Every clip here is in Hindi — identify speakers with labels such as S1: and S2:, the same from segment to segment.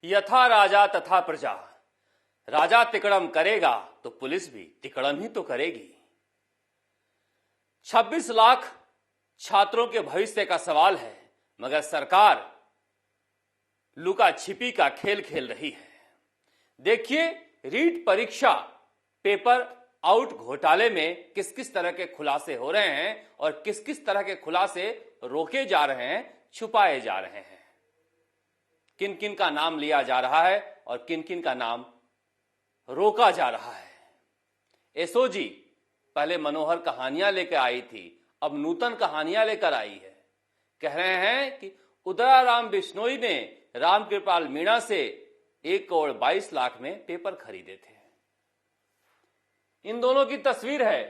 S1: यथा राजा तथा प्रजा। राजा तिकड़म करेगा तो पुलिस भी तिकड़म ही तो करेगी। 26 लाख छात्रों के भविष्य का सवाल है, मगर सरकार लुका छिपी का खेल खेल रही है। देखिए रीट परीक्षा पेपर आउट घोटाले में किस किस तरह के खुलासे हो रहे हैं और किस किस तरह के खुलासे रोके जा रहे हैं, छुपाए जा रहे हैं। किन किन का नाम लिया जा रहा है और किन किन का नाम रोका जा रहा है। एसओजी पहले मनोहर कहानियां लेकर आई थी, अब नूतन कहानियां लेकर आई है। कह रहे हैं कि उदयराम बिश्नोई ने रामकृपाल मीणा से 1 करोड़ 22 लाख में पेपर खरीदे थे। इन दोनों की तस्वीर है,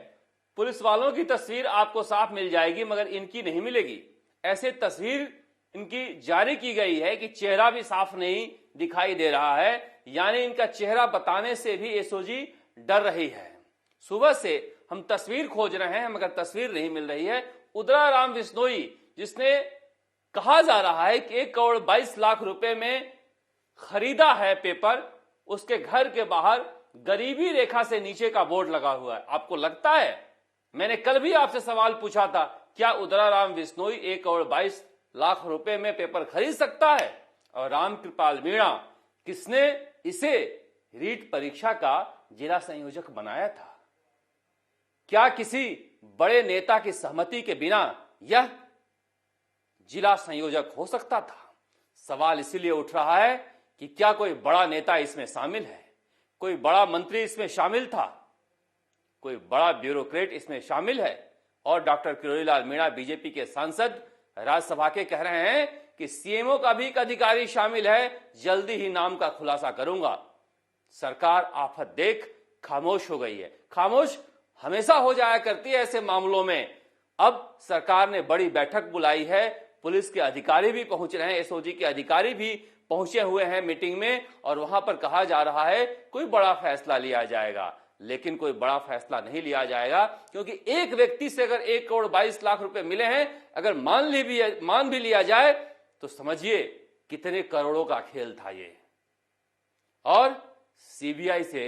S1: पुलिस वालों की तस्वीर आपको साफ मिल जाएगी, मगर इनकी नहीं मिलेगी। ऐसे तस्वीर इनकी जारी की गई है कि चेहरा भी साफ नहीं दिखाई दे रहा है, यानी इनका चेहरा बताने से भी एसओजी डर रही है। सुबह से हम तस्वीर खोज रहे हैं, मगर तस्वीर नहीं मिल रही है। उदयराम बिश्नोई, जिसने कहा जा रहा है कि 1 करोड़ 22 लाख रुपए में खरीदा है पेपर, उसके घर के बाहर गरीबी रेखा से नीचे का बोर्ड लगा हुआ है। आपको लगता है, मैंने कल भी आपसे सवाल पूछा था, क्या उदयराम बिश्नोई 1 करोड़ 22 लाख रुपए में पेपर खरीद सकता है? और रामकृपाल मीणा, किसने इसे रीट परीक्षा का जिला संयोजक बनाया था? क्या किसी बड़े नेता की सहमति के बिना यह जिला संयोजक हो सकता था? सवाल इसीलिए उठ रहा है कि क्या कोई बड़ा नेता इसमें शामिल है, कोई बड़ा मंत्री इसमें शामिल था, कोई बड़ा ब्यूरोक्रेट इसमें शामिल है? और डॉक्टर किरोड़ीलाल मीणा बीजेपी के सांसद राज्यसभा के कह रहे हैं कि सीएमओ का भी एक अधिकारी शामिल है, जल्दी ही नाम का खुलासा करूंगा। सरकार आफत देख खामोश हो गई है। खामोश हमेशा हो जाया करती है ऐसे मामलों में। अब सरकार ने बड़ी बैठक बुलाई है, पुलिस के अधिकारी भी पहुंच रहे हैं, एसओजी के अधिकारी भी पहुंचे हुए हैं मीटिंग में, और वहां पर कहा जा रहा है कोई बड़ा फैसला लिया जाएगा। लेकिन कोई बड़ा फैसला नहीं लिया जाएगा, क्योंकि एक व्यक्ति से अगर 1 करोड़ 22 लाख रुपए मिले हैं, अगर मान भी लिया जाए तो समझिए कितने करोड़ों का खेल था ये। और सीबीआई से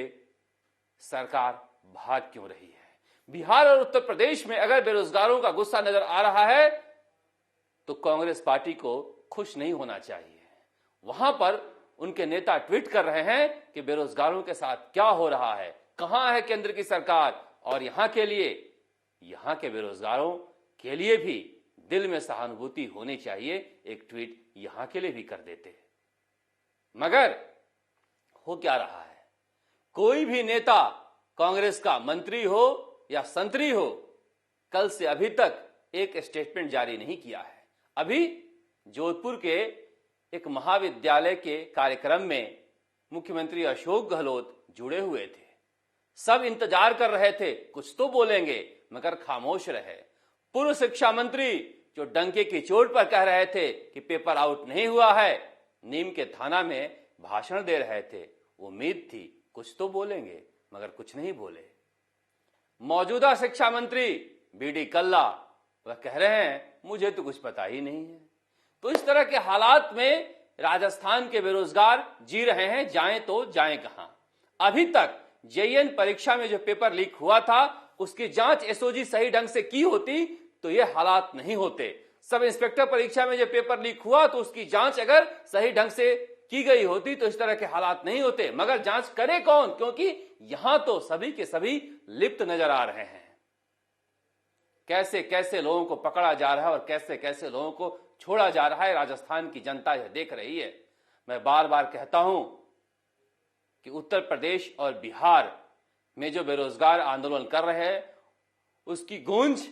S1: सरकार भाग क्यों रही है? बिहार और उत्तर प्रदेश में अगर बेरोजगारों का गुस्सा नजर आ रहा है तो कांग्रेस पार्टी को खुश नहीं होना चाहिए। वहां पर उनके नेता ट्वीट कर रहे हैं कि बेरोजगारों के साथ क्या हो रहा है, कहां है केंद्र की सरकार, और यहां के बेरोजगारों के लिए भी दिल में सहानुभूति होनी चाहिए। एक ट्वीट यहां के लिए भी कर देते। मगर हो क्या रहा है? कोई भी नेता, कांग्रेस का मंत्री हो या संतरी हो, कल से अभी तक एक स्टेटमेंट जारी नहीं किया है। अभी जोधपुर के एक महाविद्यालय के कार्यक्रम में मुख्यमंत्री अशोक गहलोत जुड़े हुए थे। सब इंतजार कर रहे थे कुछ तो बोलेंगे, मगर खामोश रहे। पूर्व शिक्षा मंत्री जो डंके की चोट पर कह रहे थे कि पेपर आउट नहीं हुआ है, नीम के थाना में भाषण दे रहे थे। उम्मीद थी कुछ तो बोलेंगे, मगर कुछ नहीं बोले। मौजूदा शिक्षा मंत्री बीडी कल्ला, वह कह रहे हैं मुझे तो कुछ पता ही नहीं है। तो इस तरह के हालात में राजस्थान के बेरोजगार जी रहे हैं, जाएं तो जाएं कहां? अभी तक जेईई परीक्षा में जो पेपर लीक हुआ था, उसकी जांच एसओजी सही ढंग से की होती तो ये हालात नहीं होते। सब इंस्पेक्टर परीक्षा में जो पेपर लीक हुआ तो उसकी जांच अगर सही ढंग से की गई होती तो इस तरह के हालात नहीं होते। मगर जांच करे कौन? क्योंकि यहां तो सभी के सभी लिप्त नजर आ रहे हैं। कैसे कैसे लोगों को पकड़ा जा रहा है और कैसे कैसे लोगों को छोड़ा जा रहा है, राजस्थान की जनता यह देख रही है। मैं बार बार कहता हूं कि उत्तर प्रदेश और बिहार में जो बेरोजगार आंदोलन कर रहे हैं, उसकी गूंज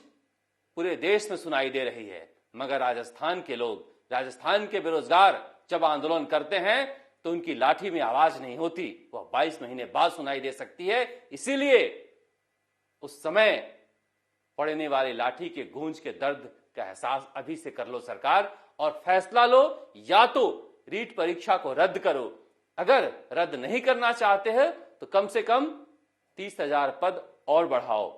S1: पूरे देश में सुनाई दे रही है। मगर राजस्थान के लोग, राजस्थान के बेरोजगार जब आंदोलन करते हैं तो उनकी लाठी में आवाज नहीं होती, वह 22 महीने बाद सुनाई दे सकती है। इसीलिए उस समय पड़ने वाली लाठी के गूंज के दर्द का एहसास अभी से कर लो सरकार, और फैसला लो, या तो रीट परीक्षा को रद्द करो। अगर रद्द नहीं करना चाहते हैं तो कम से कम 30,000 पद और बढ़ाओ,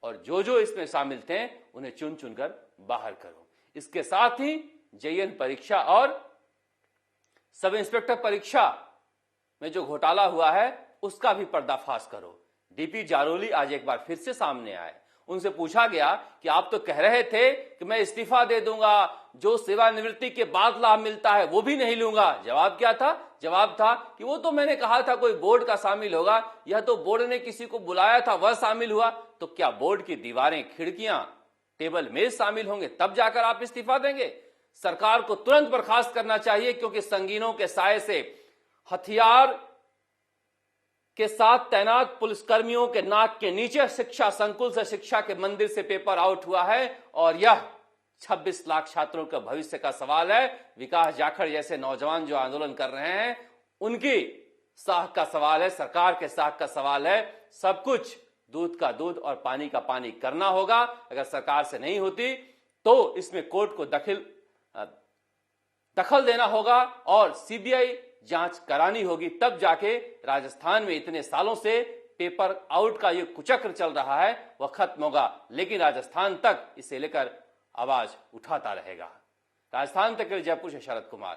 S1: और जो इसमें शामिल थे उन्हें चुन चुनकर बाहर करो। इसके साथ ही जेईई परीक्षा और सब इंस्पेक्टर परीक्षा में जो घोटाला हुआ है उसका भी पर्दाफाश करो। डीपी जारोली आज एक बार फिर से सामने आए। उनसे पूछा गया कि आप तो कह रहे थे कि मैं इस्तीफा दे दूंगा, जो सेवानिवृत्ति के बाद लाभ मिलता है वो भी नहीं लूंगा। जवाब क्या था? जवाब था कि वो तो मैंने कहा था कोई बोर्ड का शामिल होगा, यह तो बोर्ड ने किसी को बुलाया था वह शामिल हुआ। तो क्या बोर्ड की दीवारें, खिड़कियां, टेबल मेज शामिल होंगे तब जाकर आप इस्तीफा देंगे? सरकार को तुरंत बर्खास्त करना चाहिए, क्योंकि संगीनों के साये से हथियार के साथ तैनात पुलिसकर्मियों के नाक के नीचे शिक्षा संकुल से, शिक्षा के मंदिर से पेपर आउट हुआ है। और यह 26 लाख छात्रों के भविष्य का सवाल है। विकास जाखड़ जैसे नौजवान जो आंदोलन कर रहे हैं उनकी साख का सवाल है, सरकार के साख का सवाल है। सब कुछ दूध का दूध और पानी का पानी करना होगा। अगर सरकार से नहीं होती तो इसमें कोर्ट को दखल देना होगा और सीबीआई जांच करानी होगी। तब जाके राजस्थान में इतने सालों से पेपर आउट का ये कुचक्र चल रहा है वह खत्म होगा। लेकिन राजस्थान तक इसे लेकर आवाज उठाता रहेगा। राजस्थान तक जयपुर से शरद कुमार।